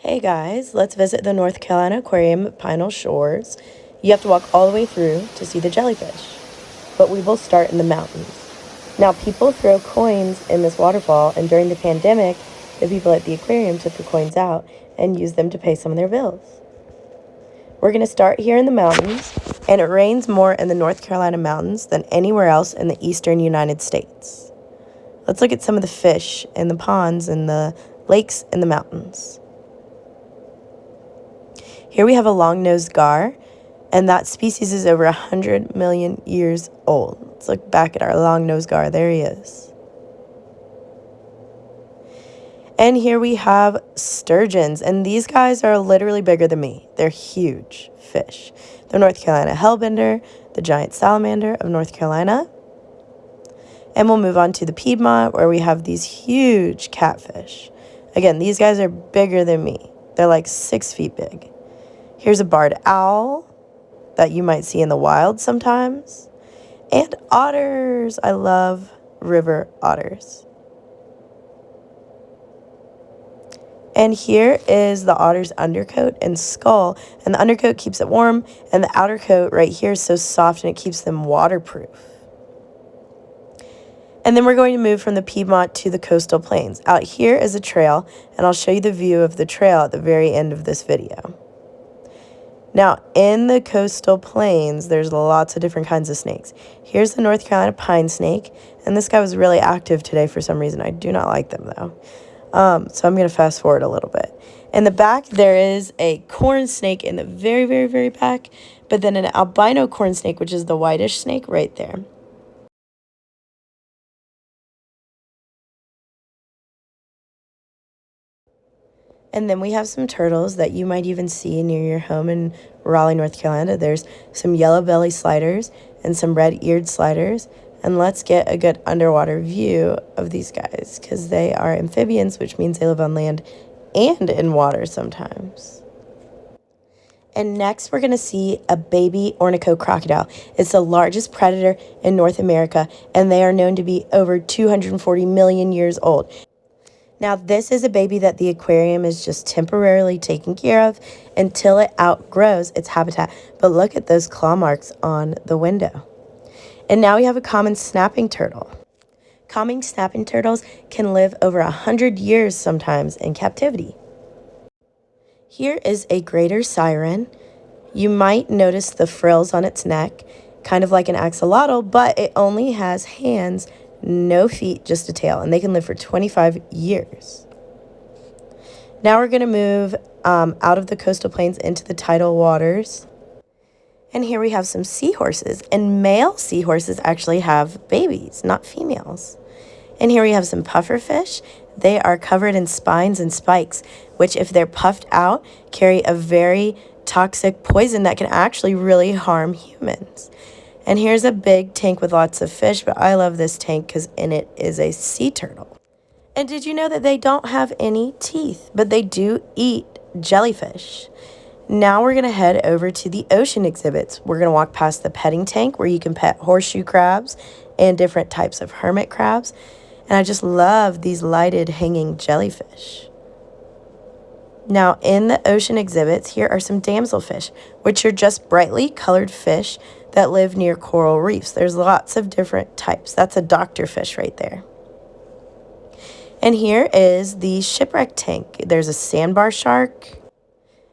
Hey guys, let's visit the North Carolina Aquarium at Pine Knoll Shores. You have to walk all the way through to see the jellyfish, but we will start in the mountains. Now, people throw coins in this waterfall, and during the pandemic, the people at the aquarium took the coins out and used them to pay some of their bills. We're going to start here in the mountains, and it rains more in the North Carolina mountains than anywhere else in the eastern United States. Let's look at some of the fish in the ponds and the lakes in the mountains. Here we have a long-nosed gar, and that species is over 100 million years old. Let's look back at our long-nosed gar. There he is. And here we have sturgeons, and these guys are literally bigger than me. They're huge fish. The North Carolina hellbender, the giant salamander of North Carolina. And we'll move on to the Piedmont, where we have these huge catfish. Again, these guys are bigger than me. They're like 6 feet big. Here's a barred owl that you might see in the wild sometimes. And otters. I love river otters. And here is the otter's undercoat and skull. And the undercoat keeps it warm. And the outer coat right here is so soft and it keeps them waterproof. And then we're going to move from the Piedmont to the coastal plains. Out here is a trail, and I'll show you the view of the trail at the very end of this video. Now, in the coastal plains, there's lots of different kinds of snakes. Here's the North Carolina pine snake, and this guy was really active today for some reason. I do not like them, though. So I'm going to fast forward a little bit. In the back, there is a corn snake in the very, very, very back, but then an albino corn snake, which is the whitish snake, right there. And then we have some turtles that you might even see near your home in Raleigh, North Carolina. There's some yellow belly sliders and some red-eared sliders. And let's get a good underwater view of these guys because they are amphibians, which means they live on land and in water sometimes. And next, we're going to see a baby Ornico crocodile. It's the largest predator in North America, and they are known to be over 240 million years old. Now, this is a baby that the aquarium is just temporarily taking care of until it outgrows its habitat. But look at those claw marks on the window. And now we have a common snapping turtle. Common snapping turtles can live over 100 years sometimes in captivity. Here is a greater siren. You might notice the frills on its neck, kind of like an axolotl, but it only has hands, no feet, just a tail, and they can live for 25 years. Now we're going to move out of the coastal plains into the tidal waters. And here we have some seahorses, and male seahorses actually have babies, not females. And here we have some pufferfish. They are covered in spines and spikes, which if they're puffed out, carry a very toxic poison that can actually really harm humans. And here's a big tank with lots of fish, but I love this tank because in it is a sea turtle. And did you know that they don't have any teeth, but they do eat jellyfish? Now we're going to head over to the ocean exhibits. We're going to walk past the petting tank where you can pet horseshoe crabs and different types of hermit crabs. And I just love these lighted hanging jellyfish. Now, in the ocean exhibits, here are some damselfish, which are just brightly colored fish that live near coral reefs. There's lots of different types. That's a doctorfish right there. And here is the shipwreck tank. There's a sandbar shark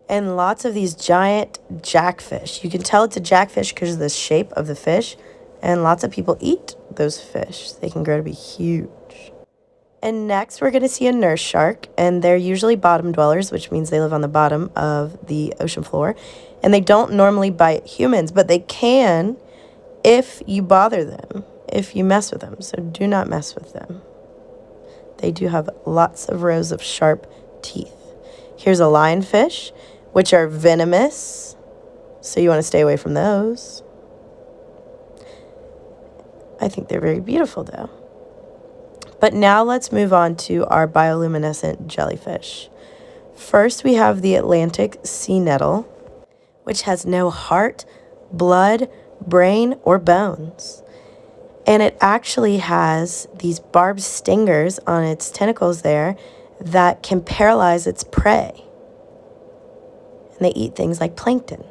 and lots of these giant jackfish. You can tell it's a jackfish because of the shape of the fish, and lots of people eat those fish. They can grow to be huge. And next, we're going to see a nurse shark, and they're usually bottom dwellers, which means they live on the bottom of the ocean floor. And they don't normally bite humans, but they can if you bother them, if you mess with them. So do not mess with them. They do have lots of rows of sharp teeth. Here's a lionfish, which are venomous, so you want to stay away from those. I think they're very beautiful, though. But now let's move on to our bioluminescent jellyfish. First, we have the Atlantic sea nettle, which has no heart, blood, brain, or bones. And it actually has these barbed stingers on its tentacles there that can paralyze its prey. and they eat things like plankton.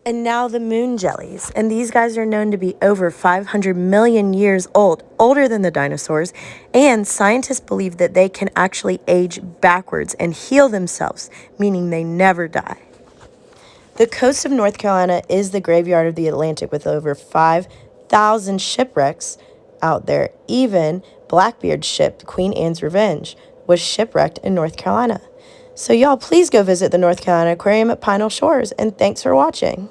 And now the moon jellies, and these guys are known to be over 500 million years old, older than the dinosaurs, and scientists believe that they can actually age backwards and heal themselves, meaning they never die. The coast of North Carolina is the graveyard of the Atlantic with over 5,000 shipwrecks out there. Even Blackbeard's ship, Queen Anne's Revenge, was shipwrecked in North Carolina. So y'all, please go visit the North Carolina Aquarium at Pine Knoll Shores, and thanks for watching.